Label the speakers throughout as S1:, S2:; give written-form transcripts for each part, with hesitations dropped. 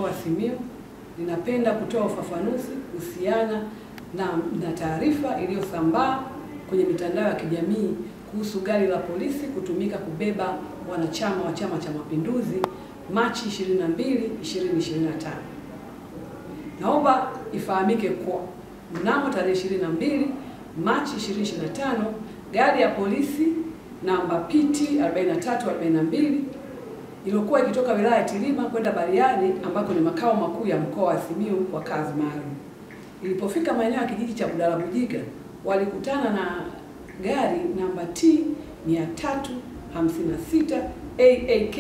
S1: wa Simiyu linapenda kutoa ufafanuzi kuhusiana na taarifa iliyosambaa kwenye mitandao ya kijamii kuhusu gari la polisi kutumika kubeba wanachama wa Chama cha Mapinduzi Machi 22, 2025. Naomba ifahamike kuwa mnamo tarehe 22 Machi 2025 gari ya polisi namba PT 4342 iliyokuwa ikitoka wilaya ya Tilima kwenda Bariadi ambako ni makao makuu ya mkoa wa Simiyu kwa kazi maalum. Ilipofika maeneo ya kijiji cha Budalabujiga, walikutana na gari namba T 356 AAK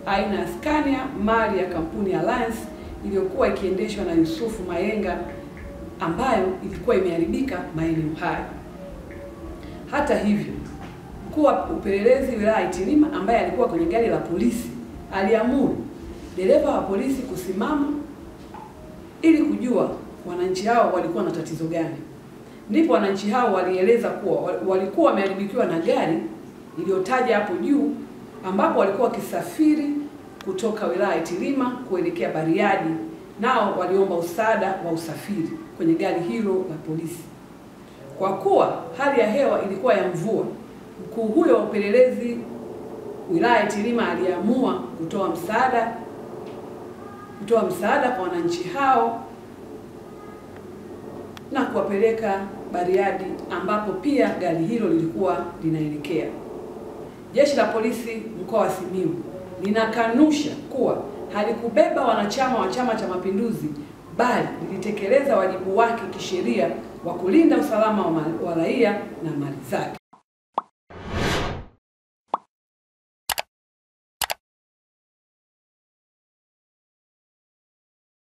S1: aina ya Scania mali ya kampuni ya Alliance iliyokuwa ikiendeshwa na Yusufu Mayenga ambayo ilikuwa imeharibika maeneo hayo. Hata hivyo, mkuu wa upelelezi wilaya ya Tilima ambaye alikuwa kwenye gari la polisi aliamuru dereva wa polisi kusimama ili kujua wananchi hao walikuwa na tatizo gani. Ndipo wananchi hao walieleza kuwa walikuwa wameharibikiwa na gari iliyotaja hapo juu, ambapo walikuwa wakisafiri kutoka wilaya ya Tilima kuelekea Bariadi, nao waliomba msaada wa usafiri kwenye gari hilo la polisi. Kwa kuwa hali ya hewa ilikuwa ya mvua, mkuu huyo wa upelelezi wilaya ya Tilima aliamua kutoa msaada kwa wananchi hao na kuwapeleka Bariadi ambapo pia gari hilo lilikuwa linaelekea. Jeshi la polisi mkoa wa Simiyu linakanusha kuwa halikubeba wanachama wa Chama cha Mapinduzi, bali lilitekeleza wajibu wake kisheria wa kulinda usalama wa raia na mali zake.